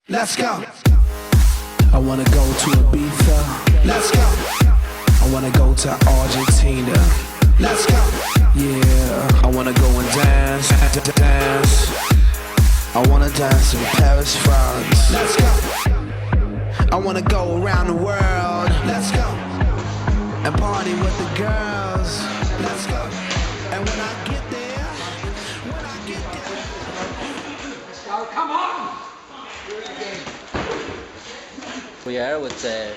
Let's go. I wanna go to Ibiza. Let's go. I wanna go to Argentina. Let's go. Yeah, I wanna go and dance. I wanna dance in Paris, France. Let's go. I wanna go around the world. Let's go. And party with the girls. Let's go. And when I get there, Oh, come on! We are with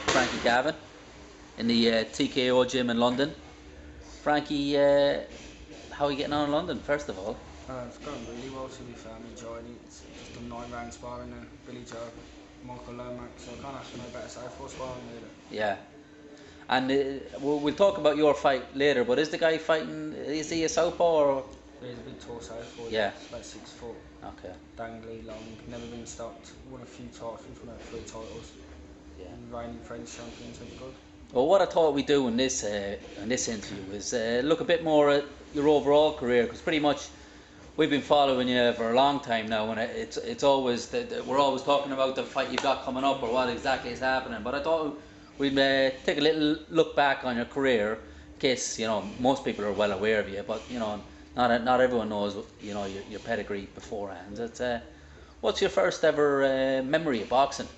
Frankie Gavin in the TKO gym in London. Frankie, how are you getting on in London, first of all? It's going really well, to be fair. I'm enjoying it. It's just done 9 round sparring there. Billy Joe, Michael Lomax, so I can't ask for no better southpaw sparring really. Yeah. And we'll talk about your fight later, but is the guy fighting, is he a southpaw or? He's a big tall southpaw. Yeah. He's about 6 foot. Okay. Dangly, long, never been stopped. Won a few titles, won about 3 titles. Yeah. And reigning French champion, so it's good. Well, what I thought we'd do in this interview is look a bit more at your overall career, because pretty much we've been following you for a long time now, and it's always we're always talking about the fight you've got coming up or what exactly is happening. But I thought we'd take a little look back on your career, in case most people are well aware of you, but not everyone knows your pedigree beforehand. What's your first ever memory of boxing?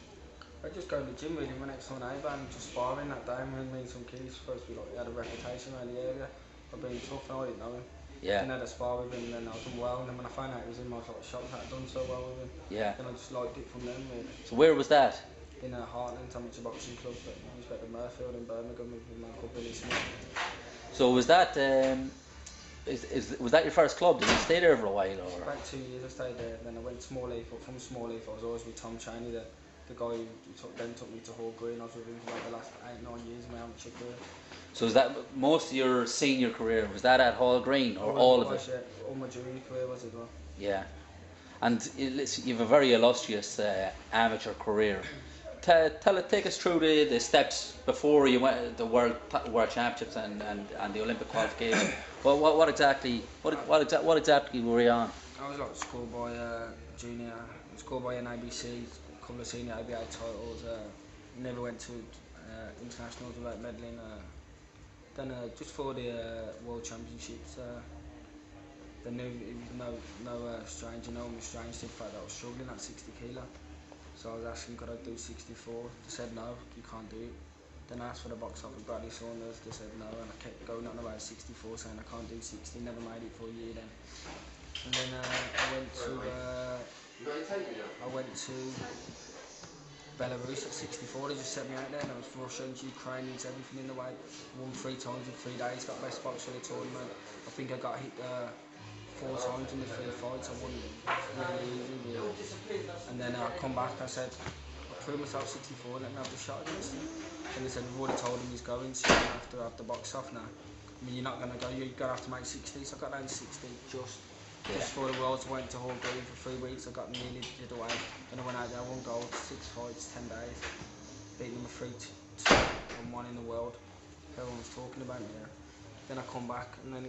I just go to the gym really my next door neighbour and just sparring that day. Me and some kids supposed to be like, he had a reputation around the area of being tough, and I didn't know him. Yeah. And then I had a spar with him, and then I done well, and then when I found out it was him, I was like shocked that I'd done so well with him. Yeah. And I just liked it from then really. So where was that? In Heartland Amateur Boxing Club, but I was at the Murfield in Birmingham with my uncle Billy Smith. So was that was that your first club? Did you stay there for a while or? About 2 years I stayed there, and then I went to Small Leaf. From Small Leaf I was always with Tom Cheney, the guy who then took me to Hall Green. I was with him for like the last 8-9 years of my amateur career. So is that most of your senior career, was that at Hall Green or all of it? Yeah, all my junior career was as well. Yeah. And you've a very illustrious amateur career. Take us through the steps before you went the world championships and the Olympic qualification. What exactly were you on? I was like schoolboy, junior, schoolboy in ABC, a couple of senior ABA titles. Never went to internationals without medaling. Then just for the World Championships, they knew it was no stranger, no one was strange to the fact that I was struggling at 60 kilo. So I was asking, could I do 64? They said no, you can't do it. Then I asked for the box off with Bradley Saunders, they said no, and I kept going on about 64, saying I can't do 60, never made it for a year then. And then I went to Belarus at 64, they just set me out there, and I was Russians, Ukrainians, everything in the way. Won 3 times in 3 days, got best box for the tournament. I think I got hit 4 times in the 3 fights, I won really easy. And then I come back, I said, I proved myself 64, let me have the shot against him. And they said, we've already told him he's going, so you're going to have to have the box off now. I mean, you're not going to go, you're going to have to make 60, so I got down to 60 just for the Worlds. I went to Hall Green for 3 weeks, I got nearly did away. Then I went out there, I won gold, 6 fights, 10 days. Beat number 3, 2, and 1 in the world. Everyone was talking about me there. Then I come back, and then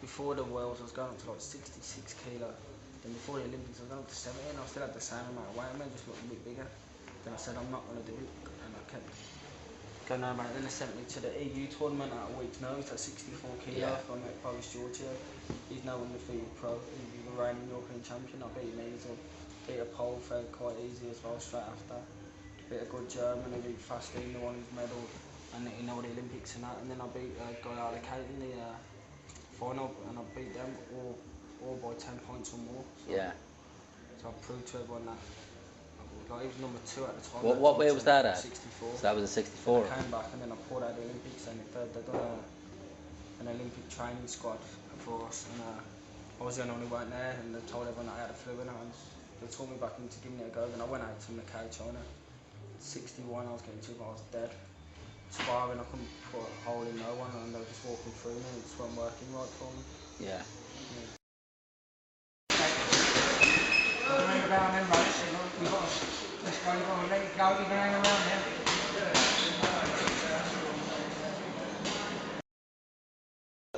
before the Worlds I was going up to like 66 kilo. Then before the Olympics I was going up to 70, and I still had the same amount of weight, I just looked a bit bigger. Then I said I'm not going to do it, and I kept going on about it. Then they sent me to the EU tournament at a week's notice at 64 kilo from Boris Georgia. He's now undefeated pro, he's the reigning European champion. I beat him easily, beat a Pole fair quite easy as well straight after. Beat a good German, I beat Fastin, the one who's medalled and the Olympics and that. And then I beat a guy out of Kate in the final, and I beat them all by 10 points or more. So, Yeah. So I proved to everyone that he was number 2 at the time. What weight was that at? 64. So that was a 64. I came back and then I pulled out the Olympics, and they'd done an Olympic training squad for us, and I was the only one there, and they told everyone that I had a flu in it, and they told me back in to give me a go. Then I went out to Macau, China. 61 I was getting to, but I was dead. Sparring, I couldn't put a hole in no one, and they were just walking through me, and it just weren't working right for me. Yeah.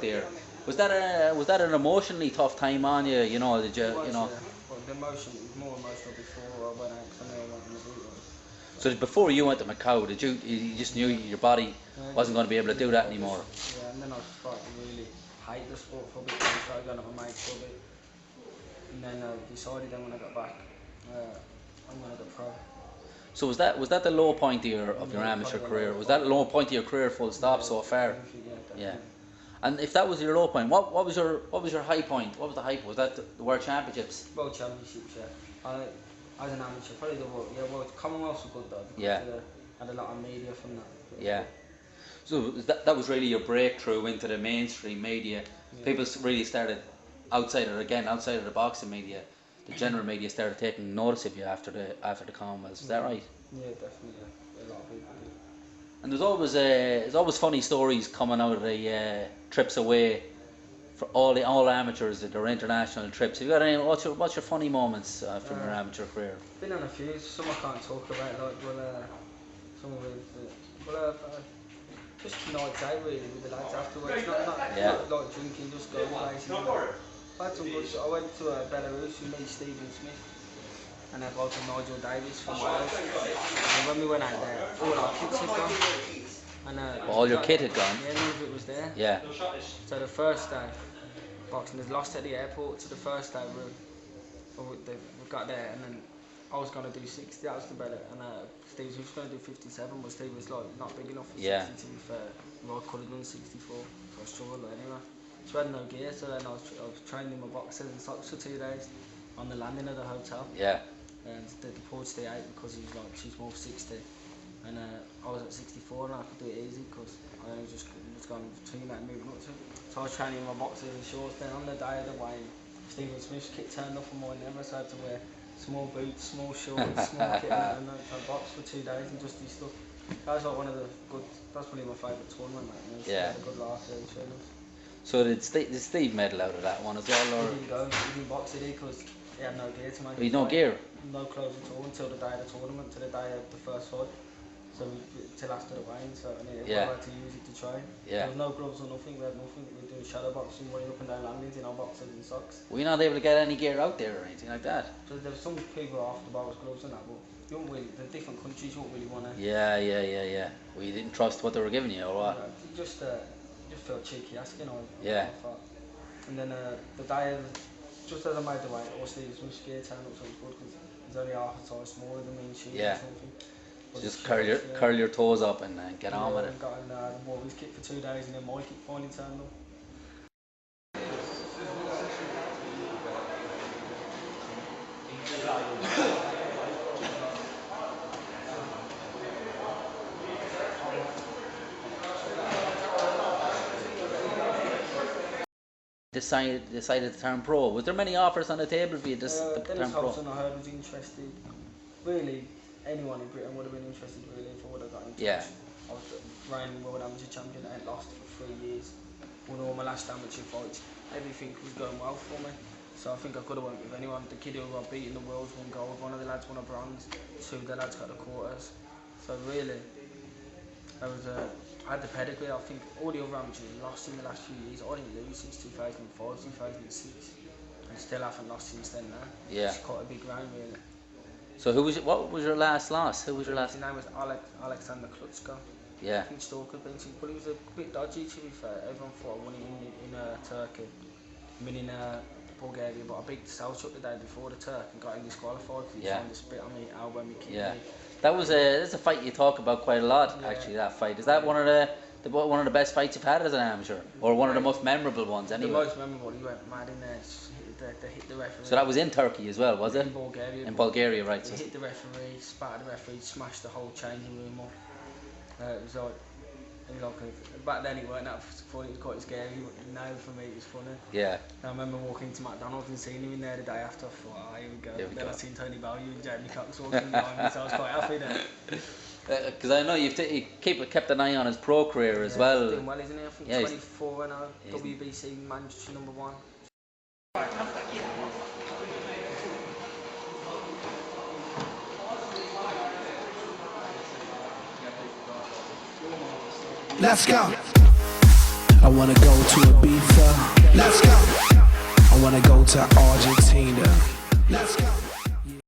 There. Was that an emotionally tough time on you? Did you Well, the emotion, it was more emotional before I went out, because I knew I So before you went to Macau, did you just knew your body wasn't going to be able to do that anymore? Yeah, and then I started to really hate the sport for a bit, and I started going to my mates for a bit. And then I decided then when I got back, I'm going to go pro. So was that the low point of your amateur career? Was that the low point of your career full stop so far? Yeah. And if that was your low point, what was your high point? What was the high point? Was that the World Championships? World Championships, yeah. As an amateur, probably the World Commonwealths were good though, because yeah. I had a lot of media from that. Yeah. So that was really your breakthrough into the mainstream media. Yeah. People really started outside of the boxing media. The general media started taking notice of you after the Commonwealths. Is that right? Yeah, definitely. Yeah. A lot of people do. And there's always funny stories coming out of the trips away for all amateurs that are international trips. Have you got any? What's your funny moments from your amateur career? Been on a few. Some I can't talk about. Like some of it. Just nights out really with the lads afterwards. Not like drinking, just going places. I had some good. I went to Belarus with me, Stephen Smith, and a guy called Nigel Davis from Wales. And when we went out there, all our kits had gone. And, all your kit had gone? Yeah, none of it was there. Yeah. So the first day, boxing was lost at the airport. So the first day we got there, and then I was going to do 60, that was the belly, and Steve was going to do 57, but Steve was like not big enough for 60 to be fair. I could have done 64, so I struggled anyway. So I had no gear, so then I was training in my boxers and socks for 2 days on the landing of the hotel. Yeah. And they deported stay out because he was like too small for 60. And I was at 64 and I could do it easy because I only just gone between that moving up to it. So I was training in my boxers and shorts. Then on the day of the weigh, Stephen Smith's kit turned up on my never, so I had to wear small boots, small shorts, small kit, and I boxed for 2 days and just do stuff. That was like one of the good. That's probably my favourite tournament, mate. Yeah. A good laugh there, So did Steve medal out of that one as well, or? He didn't go. He didn't box, did he? Because he had no gear to make. He had no gear. No clothes at all until the day of the tournament, till the day of the first fight. So till after the weigh-in, so we had to use it to train. Yeah. There was no gloves or nothing. We had nothing. We were doing shadow boxing, running up and down landings in our boxers and socks. Were you not able to get any gear out there or anything like that? So there were some people after box gloves and that, but you don't really. The different countries you don't really want to. Yeah. Well, you didn't trust what they were giving you, or what? You just felt cheeky asking. Yeah. And then the day of, just as I made the weight, I was Steve Smith's gear turned up, so it was good because he's only half a size smaller than me in shoes or something. So just curl your toes up and get on with it. Got in the boys kit for 2 days and then my kit finally turned up. Decided to turn pro. Was there many offers on the table for you to turn pro? Dennis I heard was interested. Really, anyone in Britain would have been interested really if I would have got into it. I was reigning world amateur champion and lost for 3 years. Won all my last amateur fights. Everything was going well for me. So I think I could have went with anyone. The kid who I beat in the worlds won gold. One of the lads won a bronze. 2 of the lads got the quarters. So really, I had the pedigree. I think all the other amateurs lost in the last few years. I didn't lose since 2005, 2006, and still haven't lost since then. Now, it's quite a big round, really. So what was your last loss? Who was your last? His name was Alexander Klutsko. Yeah. I think Stalker beat him, but he was a bit dodgy to be fair. Everyone thought I won it in Turkey. I mean in Bulgaria, but I beat Selchuk the day before the Turk and got him disqualified because he found a spit on me elbow, me kidney. Yeah. That's a fight you talk about quite a lot. Actually, that fight is that one of the best fights you've had as an amateur, or one of the most memorable ones anyway. The most memorable. He went mad in there. They hit the referee. So that was in Turkey as well, was it? In Bulgaria. In Bulgaria, right. He hit the referee, spat the referee, smashed the whole changing room up. It was like back then it weren't that funny. It was quite scary. Now for me it was funny. Yeah. I remember walking into McDonald's and seeing him in there the day after. I thought, here we go. Then I seen Tony Bellew and Jamie Cox walking behind me, so I was quite happy then. Because I know you kept an eye on his pro career as well. He's doing well, isn't he? I think 24 now. WBC Manchester #1. Let's go. I wanna go to Ibiza. Let's go. I wanna go to Argentina. Let's go.